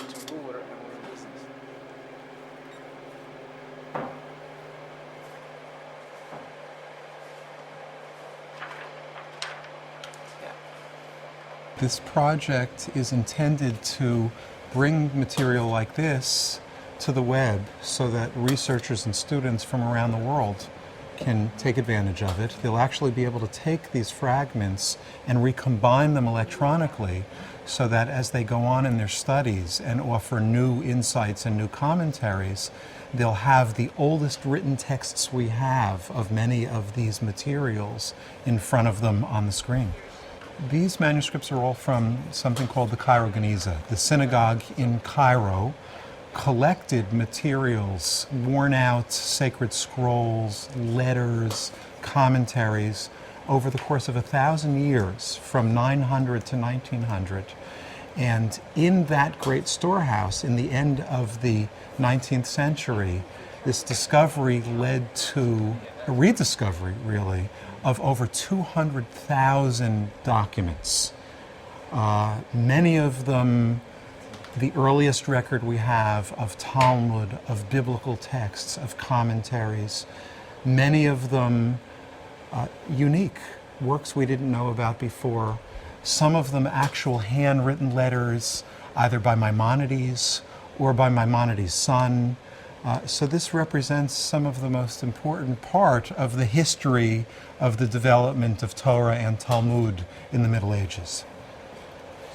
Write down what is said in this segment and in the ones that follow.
to order and we're in business. This project is intended to bring material like this to the web so that researchers and students from around the world can take advantage of it. They'll actually be able to take these fragments and recombine them electronically so that as they go on in their studies and offer new insights and new commentaries, they'll have the oldest written texts we have of many of these materials in front of them on the screen. These manuscripts are all from something called the Cairo Geniza. The synagogue in Cairo collected materials, worn out sacred scrolls, letters, commentaries over the course of 1,000 years, from 900 to 1900. And in that great storehouse, in the end of the 19th century, this discovery led to a rediscovery, really, of over 200,000 documents. Many of them, the earliest record we have of Talmud, of biblical texts, of commentaries, many of them unique, works we didn't know about before. Some of them actual handwritten letters, either by Maimonides or by Maimonides' son. So this represents some of the most important part of the history of the development of Torah and Talmud in the Middle Ages.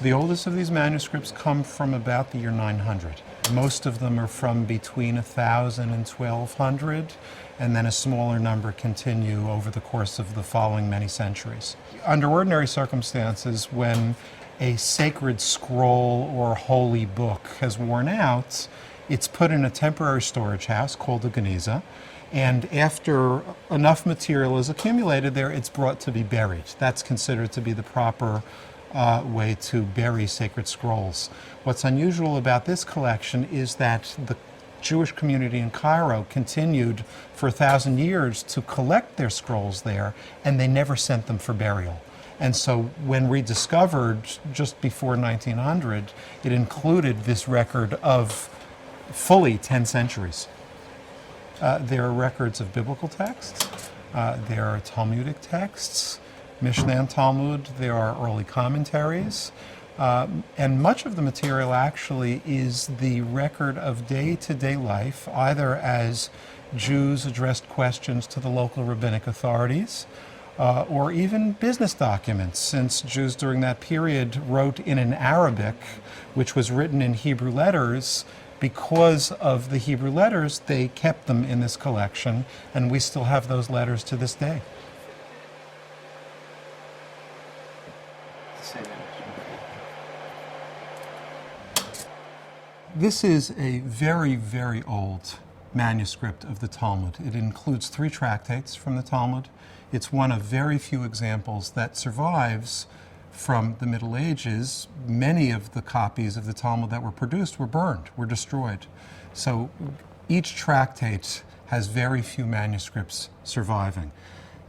The oldest of these manuscripts come from about the year 900. Most of them are from between 1,000 and 1,200, and then a smaller number continue over the course of the following many centuries. Under ordinary circumstances, when a sacred scroll or holy book has worn out, it's put in a temporary storage house called a geniza, and after enough material is accumulated there, it's brought to be buried. That's considered to be the proper way to bury sacred scrolls. What's unusual about this collection is that the Jewish community in Cairo continued for 1,000 years to collect their scrolls there, and they never sent them for burial. And so when rediscovered just before 1900, it included this record of fully 10 centuries. There are records of biblical texts, there are Talmudic texts, Mishnah and Talmud, there are early commentaries, and much of the material actually is the record of day-to-day life, either as Jews addressed questions to the local rabbinic authorities, or even business documents, since Jews during that period wrote in an Arabic, which was written in Hebrew letters. Because of the Hebrew letters, they kept them in this collection, and we still have those letters to this day. This is a very, very old manuscript of the Talmud. It includes 3 tractates from the Talmud. It's one of very few examples that survives from the Middle Ages. Many of the copies of the Talmud that were produced were burned, were destroyed. So each tractate has very few manuscripts surviving.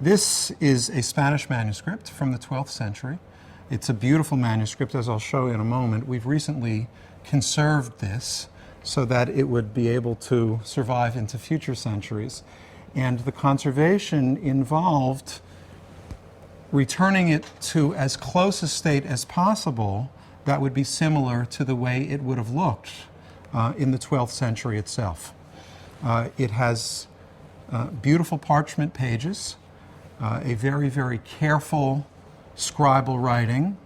This is a Spanish manuscript from the 12th century. It's a beautiful manuscript, as I'll show you in a moment. We've recently conserved this so that it would be able to survive into future centuries. And the conservation involved returning it to as close a state as possible that would be similar to the way it would have looked in the 12th century itself. It has beautiful parchment pages, a very, very careful scribal writing,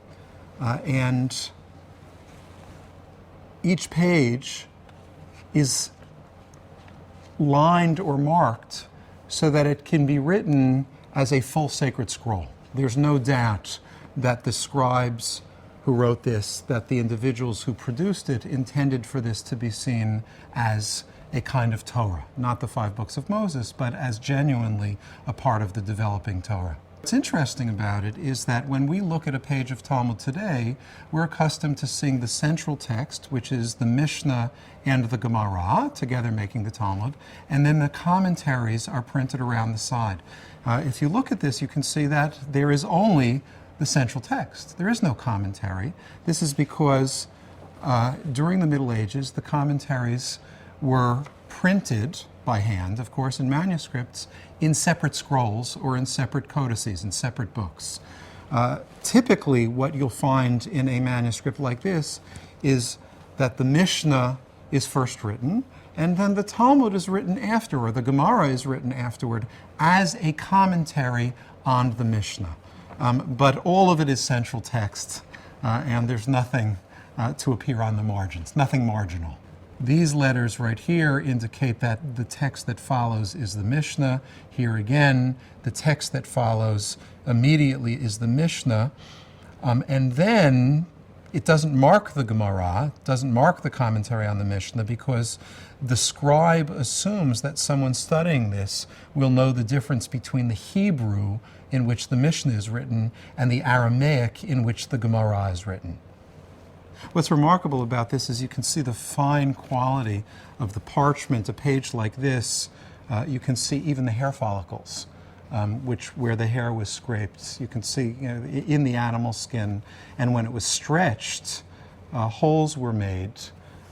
and each page is lined or marked so that it can be written as a full sacred scroll. There's no doubt that the scribes who wrote this, that the individuals who produced it intended for this to be seen as a kind of Torah, not the 5 books of Moses, but as genuinely a part of the developing Torah. What's interesting about it is that when we look at a page of Talmud today, we're accustomed to seeing the central text, which is the Mishnah and the Gemara, together making the Talmud, and then the commentaries are printed around the side. If you look at this, you can see that there is only the central text. There is no commentary. This is because During the Middle Ages, the commentaries were printed by hand, of course, in manuscripts, in separate scrolls or in separate codices, in separate books. Typically, what you'll find in a manuscript like this is that the Mishnah is first written, and then the Talmud is written after, or the Gemara is written afterward, as a commentary on the Mishnah. But all of it is central text, and there's nothing to appear on the margins, nothing marginal. These letters right here indicate that the text that follows is the Mishnah. Here again, the text that follows immediately is the Mishnah. And then it doesn't mark the Gemara, doesn't mark the commentary on the Mishnah, because the scribe assumes that someone studying this will know the difference between the Hebrew in which the Mishnah is written and the Aramaic in which the Gemara is written. What's remarkable about this is you can see the fine quality of the parchment. A page like this, you can see even the hair follicles, where the hair was scraped. You can see, in the animal skin, and when it was stretched, holes were made.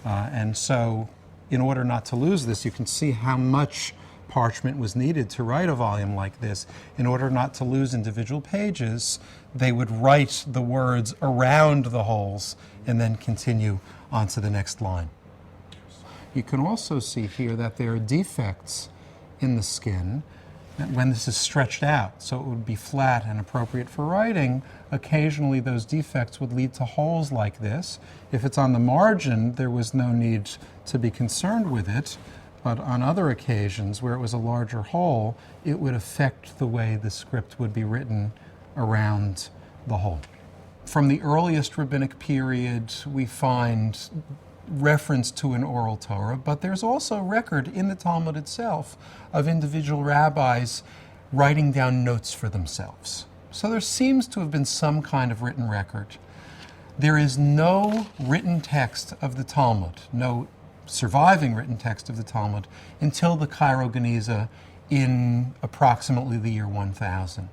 And so, in order not to lose this, you can see how much parchment was needed to write a volume like this. In order not to lose individual pages, they would write the words around the holes and then continue on to the next line. You can also see here that there are defects in the skin when this is stretched out, so it would be flat and appropriate for writing. Occasionally those defects would lead to holes like this. If it's on the margin, there was no need to be concerned with it, but on other occasions where it was a larger hole, it would affect the way the script would be written around the hole. From the earliest rabbinic period, we find reference to an oral Torah, but there's also record in the Talmud itself of individual rabbis writing down notes for themselves. So there seems to have been some kind of written record. There is no written text of the Talmud, no surviving written text of the Talmud, until the Cairo Geniza in approximately the year 1000.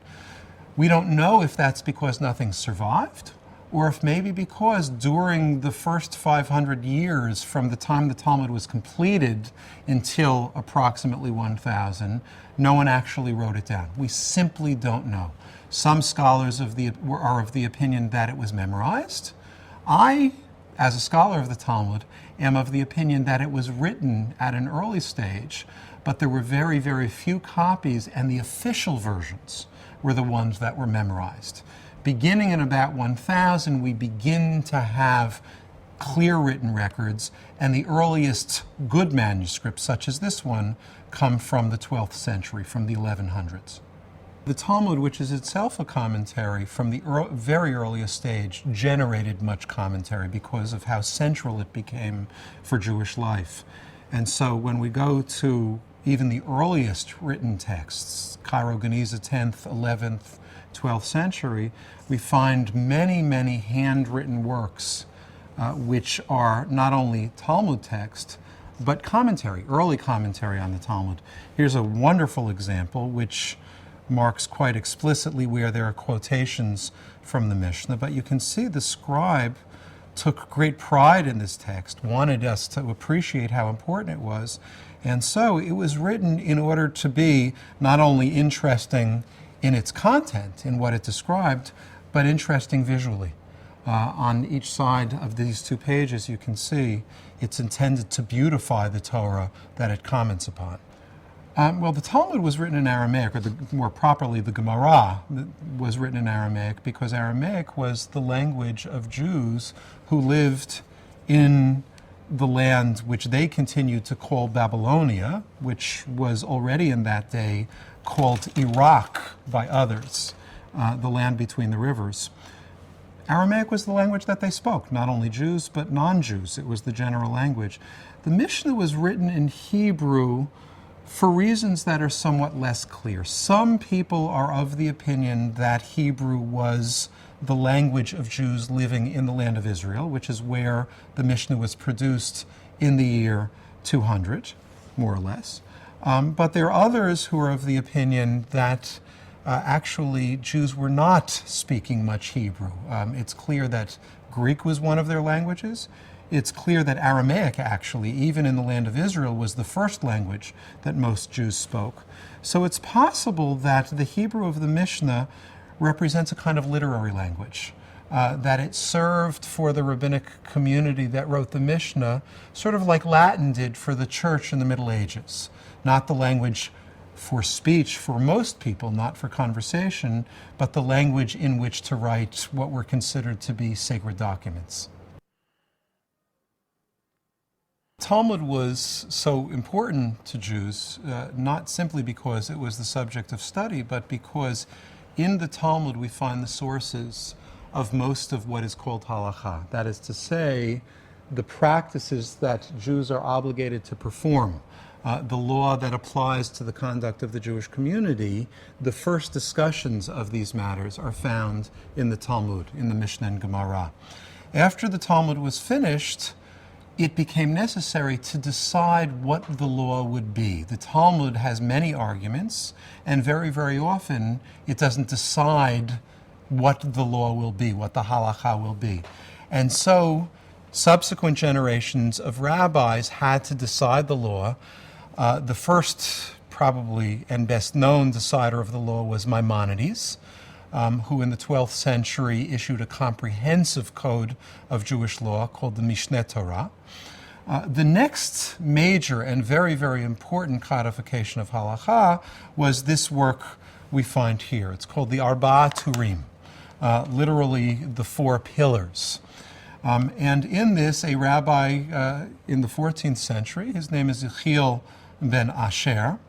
We don't know if that's because nothing survived, or if maybe because during the first 500 years from the time the Talmud was completed until approximately 1000, no one actually wrote it down. We simply don't know. Some scholars are of the opinion that it was memorized. I, as a scholar of the Talmud, am of the opinion that it was written at an early stage, but there were very, very few copies, and the official versions were the ones that were memorized. Beginning in about 1000, we begin to have clear written records, and the earliest good manuscripts, such as this one, come from the 12th century, from the 1100s. The Talmud, which is itself a commentary from the very earliest stage, generated much commentary because of how central it became for Jewish life. And so when we go to even the earliest written texts, Cairo Geniza, 10th, 11th, 12th century, we find many, many handwritten works which are not only Talmud text, but commentary, early commentary on the Talmud. Here's a wonderful example which marks quite explicitly where there are quotations from the Mishnah, but you can see the scribe took great pride in this text, wanted us to appreciate how important it was, and so it was written in order to be not only interesting in its content, in what it described, but interesting visually. On each side of these two pages, you can see it's intended to beautify the Torah that it comments upon. Well, the Talmud was written in Aramaic, or more properly, the Gemara was written in Aramaic, because Aramaic was the language of Jews who lived in the land which they continued to call Babylonia, which was already in that day called Iraq by others, the land between the rivers. Aramaic was the language that they spoke, not only Jews, but non-Jews. It was the general language. The Mishnah was written in Hebrew for reasons that are somewhat less clear. Some people are of the opinion that Hebrew was the language of Jews living in the land of Israel, which is where the Mishnah was produced in the year 200, more or less. But there are others who are of the opinion that actually Jews were not speaking much Hebrew. It's clear that Greek was one of their languages. it's clear that Aramaic actually, even in the land of Israel, was the first language that most Jews spoke. So it's possible that the Hebrew of the Mishnah represents a kind of literary language, that it served for the rabbinic community that wrote the Mishnah, sort of like Latin did for the church in the Middle Ages. Not the language for speech for most people, not for conversation, but the language in which to write what were considered to be sacred documents. Talmud was so important to Jews, not simply because it was the subject of study, but because in the Talmud we find the sources of most of what is called halakha. That is to say, the practices that Jews are obligated to perform, the law that applies to the conduct of the Jewish community. The first discussions of these matters are found in the Talmud, in the Mishnah and Gemara. After the Talmud was finished, it became necessary to decide what the law would be. The Talmud has many arguments, and very, very often it doesn't decide what the law will be, what the halakha will be. And so subsequent generations of rabbis had to decide the law. The first, probably, and best known decider of the law was Maimonides, who in the 12th century issued a comprehensive code of Jewish law called the Mishneh Torah. The next major and very, very important codification of halakha was this work we find here. It's called the Arba'a Turim, literally the four pillars. And in this, a rabbi in the 14th century, his name is Yechiel ben Asher,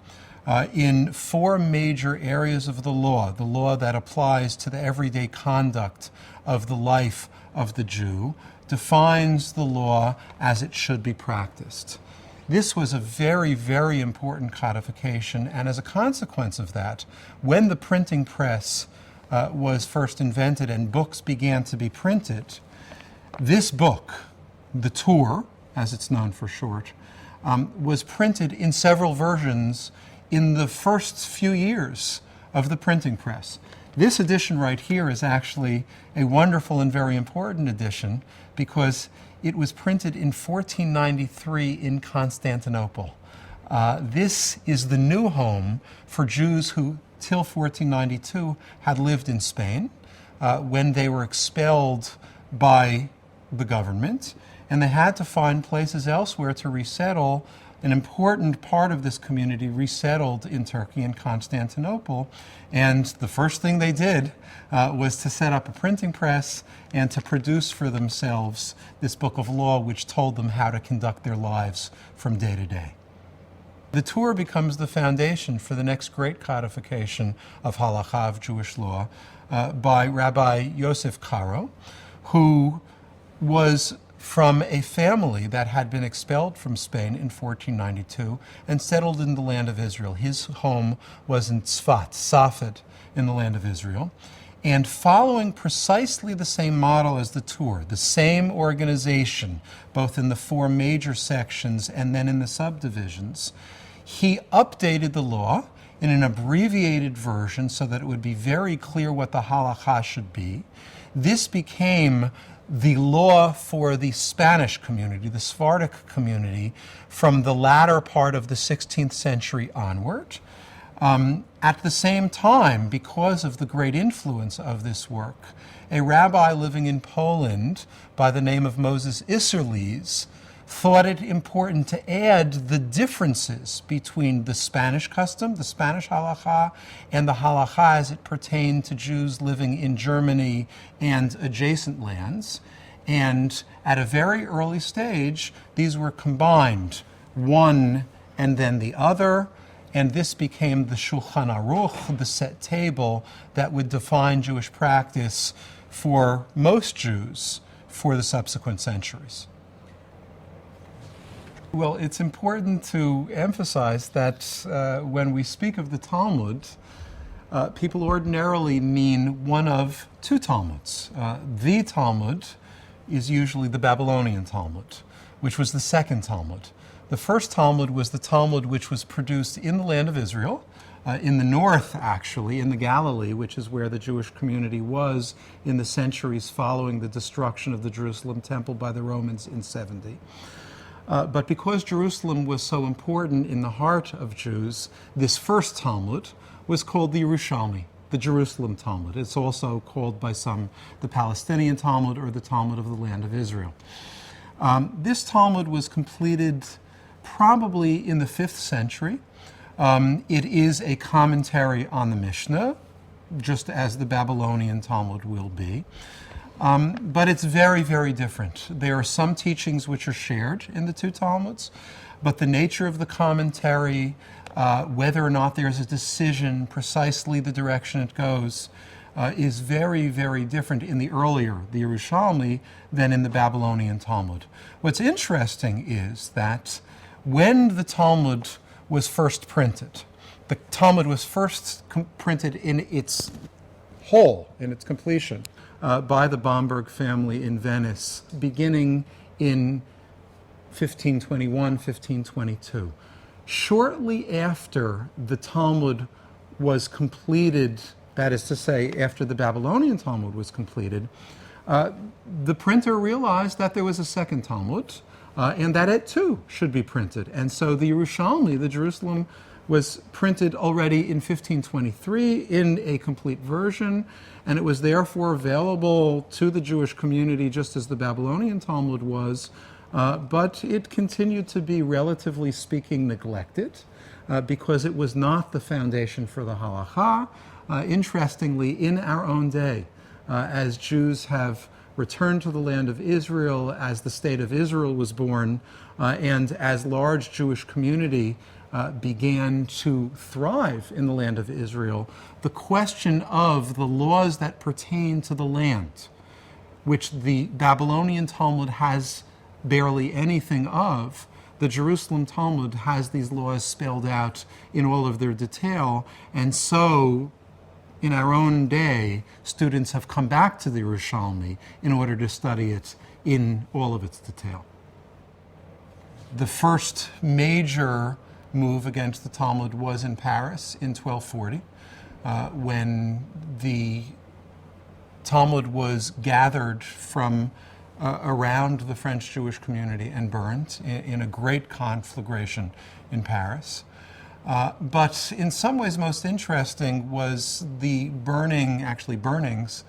in four major areas of the law that applies to the everyday conduct of the life of the Jew, defines the law as it should be practiced. This was a very, very important codification, and as a consequence of that, when the printing press was first invented and books began to be printed, this book, the Torah, as it's known for short, was printed in several versions in the first few years of the printing press. This edition right here is actually a wonderful and very important edition because it was printed in 1493 in Constantinople. This is the new home for Jews who, till 1492, had lived in Spain when they were expelled by the government, and they had to find places elsewhere to resettle. An important part of this community resettled in Turkey and Constantinople, and the first thing they did was to set up a printing press and to produce for themselves this book of law which told them how to conduct their lives from day to day. The Torah becomes the foundation for the next great codification of halakha, of Jewish law, by Rabbi Yosef Karo, who was from a family that had been expelled from Spain in 1492 and settled in the land of Israel. His home was in Tzfat, Safed, in the land of Israel. And following precisely the same model as the Torah, the same organization, both in the four major sections and then in the subdivisions, he updated the law in an abbreviated version so that it would be very clear what the halakha should be. This became the law for the Spanish community, the Sephardic community, from the latter part of the 16th century onward. At the same time, because of the great influence of this work, a rabbi living in Poland by the name of Moses Isserles thought it important to add the differences between the Spanish custom, the Spanish halakha, and the halakha as it pertained to Jews living in Germany and adjacent lands. And at a very early stage, these were combined, one and then the other, and this became the Shulchan Aruch, the set table that would define Jewish practice for most Jews for the subsequent centuries. Well, it's important to emphasize that when we speak of the Talmud, people ordinarily mean one of two Talmuds. The Talmud is usually the Babylonian Talmud, which was the second Talmud. The first Talmud was the Talmud which was produced in the land of Israel, in the north, actually, in the Galilee, which is where the Jewish community was in the centuries following the destruction of the Jerusalem temple by the Romans in 70. But because Jerusalem was so important in the heart of Jews, this first Talmud was called the Yerushalmi, the Jerusalem Talmud. It's also called by some the Palestinian Talmud or the Talmud of the land of Israel. This Talmud was completed probably in the 5th century. It is a commentary on the Mishnah, just as the Babylonian Talmud will be. But it's very, very different. There are some teachings which are shared in the two Talmuds, but the nature of the commentary, whether or not there's a decision, precisely the direction it goes, is very, very different in the earlier, the Yerushalmi, than in the Babylonian Talmud. What's interesting is that when the Talmud was first printed, the Talmud was first printed in its whole, in its completion, by the Bomberg family in Venice, beginning in 1521, 1522. Shortly after the Talmud was completed, that is to say, after the Babylonian Talmud was completed, the printer realized that there was a second Talmud, and that it too should be printed. And so the Yerushalmi, the Jerusalem, was printed already in 1523 in a complete version, and it was therefore available to the Jewish community just as the Babylonian Talmud was, but it continued to be, relatively speaking, neglected because it was not the foundation for the halacha. Interestingly, in our own day, as Jews have returned to the land of Israel, as the state of Israel was born, and as large Jewish community began to thrive in the land of Israel, the question of the laws that pertain to the land, which the Babylonian Talmud has barely anything of, the Jerusalem Talmud has these laws spelled out in all of their detail, and so in our own day, students have come back to the Yerushalmi in order to study it in all of its detail. The first major move against the Talmud was in Paris in 1240, when the Talmud was gathered from around the French Jewish community and burned in a great conflagration in Paris. But in some ways most interesting was the burnings,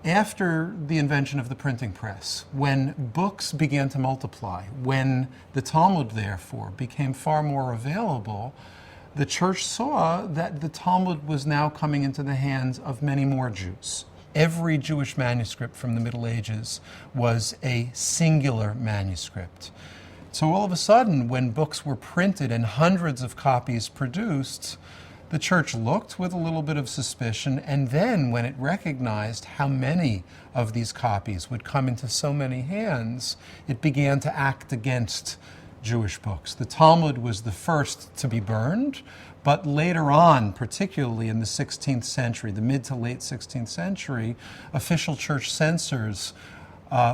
after the invention of the printing press, when books began to multiply, when the Talmud, therefore, became far more available, the church saw that the Talmud was now coming into the hands of many more Jews. Every Jewish manuscript from the Middle Ages was a singular manuscript. So all of a sudden, when books were printed and hundreds of copies produced, the church looked with a little bit of suspicion, and then when it recognized how many of these copies would come into so many hands, it began to act against Jewish books. The Talmud was the first to be burned, but later on, particularly in the 16th century, the mid to late 16th century, official church censors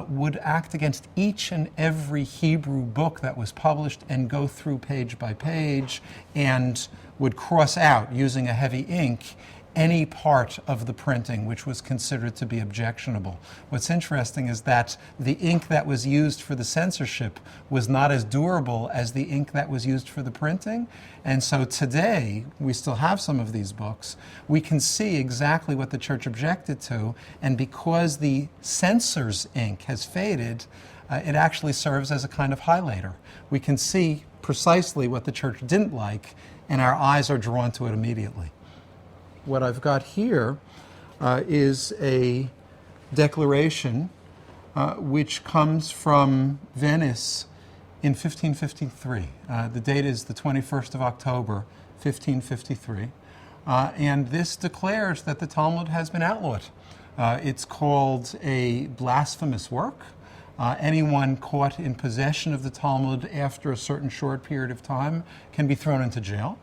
would act against each and every Hebrew book that was published and go through page by page and would cross out, using a heavy ink, any part of the printing which was considered to be objectionable. What's interesting is that the ink that was used for the censorship was not as durable as the ink that was used for the printing. And so today, we still have some of these books. We can see exactly what the church objected to, and because the censor's ink has faded, it actually serves as a kind of highlighter. We can see precisely what the church didn't like, and our eyes are drawn to it immediately. What I've got here is a declaration which comes from Venice in 1553. The date is the 21st of October, 1553. And this declares that the Talmud has been outlawed. It's called a blasphemous work. Anyone caught in possession of the Talmud after a certain short period of time can be thrown into jail.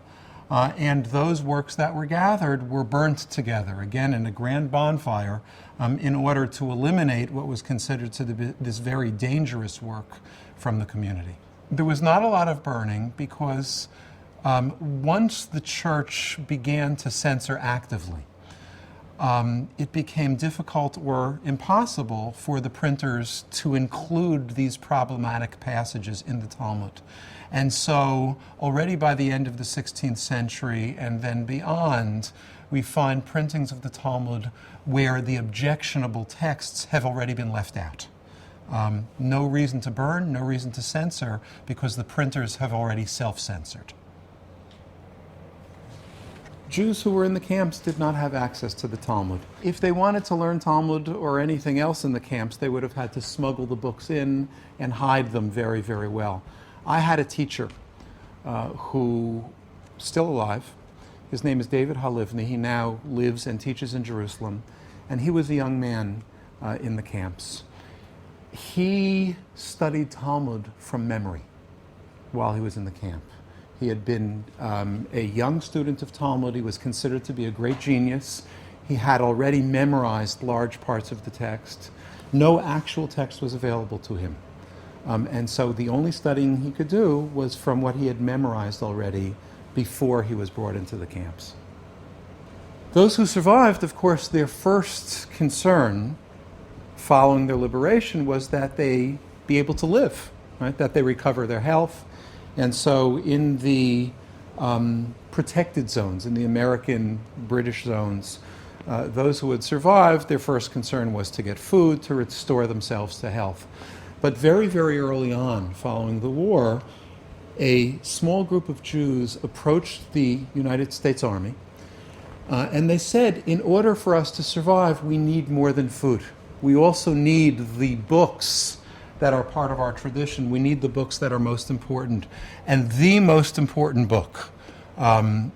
And those works that were gathered were burnt together, again in a grand bonfire, in order to eliminate what was considered to be this very dangerous work, from the community. There was not a lot of burning because once the church began to censor actively, it became difficult or impossible for the printers to include these problematic passages in the Talmud. And so already by the end of the 16th century and then beyond, we find printings of the Talmud where the objectionable texts have already been left out. No reason to burn, no reason to censor, because the printers have already self-censored. Jews who were in the camps did not have access to the Talmud. If they wanted to learn Talmud or anything else in the camps, they would have had to smuggle the books in and hide them very, very well. I had a teacher who, still alive, his name is David Halivni. He now lives and teaches in Jerusalem, and he was a young man in the camps. He studied Talmud from memory while he was in the camp. He had been a young student of Talmud. He was considered to be a great genius. He had already memorized large parts of the text. No actual text was available to him. And so the only studying he could do was from what he had memorized already before he was brought into the camps. Those who survived, of course, their first concern following their liberation was that they be able to live, right? That they recover their health. And so in the protected zones, in the American British zones, those who had survived, their first concern was to get food, to restore themselves to health. But very, very early on, following the war, a small group of Jews approached the United States Army, and they said, in order for us to survive, we need more than food. We also need the books that are part of our tradition. We need the books that are most important. And the most important book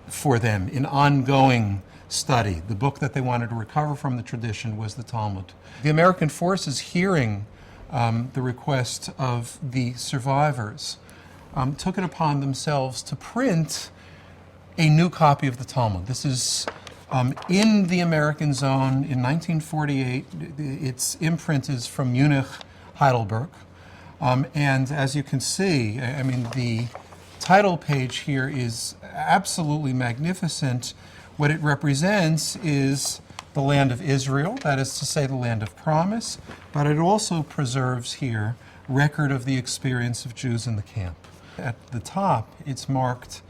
for them in ongoing study, the book that they wanted to recover from the tradition, was the Talmud. The American forces, hearing the request of the survivors, took it upon themselves to print a new copy of the Talmud. This is in the American zone in 1948. Its imprint is from Munich, Heidelberg. And as you can see, I mean, the title page here is absolutely magnificent. What it represents is the land of Israel, that is to say the land of promise, but it also preserves here record of the experience of Jews in the camp. At the top, it's marked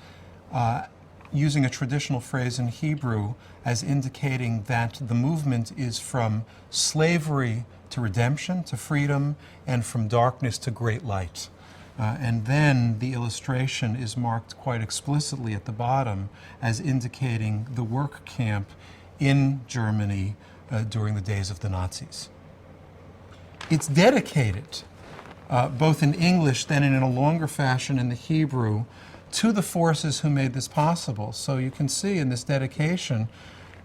using a traditional phrase in Hebrew as indicating that the movement is from slavery to redemption, to freedom, and from darkness to great light. And then the illustration is marked quite explicitly at the bottom as indicating the work camp in Germany during the days of the Nazis. It's dedicated, both in English, then in a longer fashion in the Hebrew, to the forces who made this possible. So you can see in this dedication,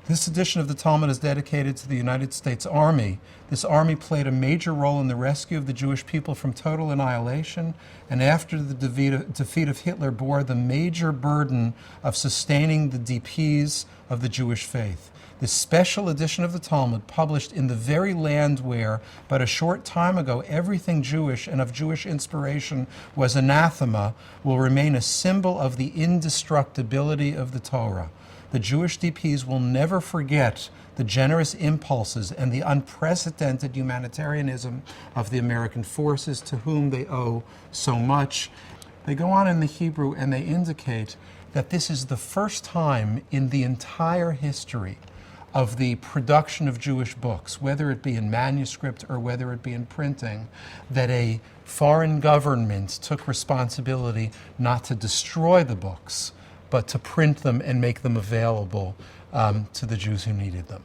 this edition of the Talmud is dedicated to the United States Army. This army played a major role in the rescue of the Jewish people from total annihilation, and after the defeat of Hitler bore the major burden of sustaining the DPs of the Jewish faith. This special edition of the Talmud, published in the very land where, but a short time ago, everything Jewish and of Jewish inspiration was anathema, will remain a symbol of the indestructibility of the Torah. The Jewish DPs will never forget the generous impulses and the unprecedented humanitarianism of the American forces, to whom they owe so much. They go on in the Hebrew and they indicate that this is the first time in the entire history of the production of Jewish books, whether it be in manuscript or whether it be in printing, that a foreign government took responsibility not to destroy the books, but to print them and make them available to the Jews who needed them.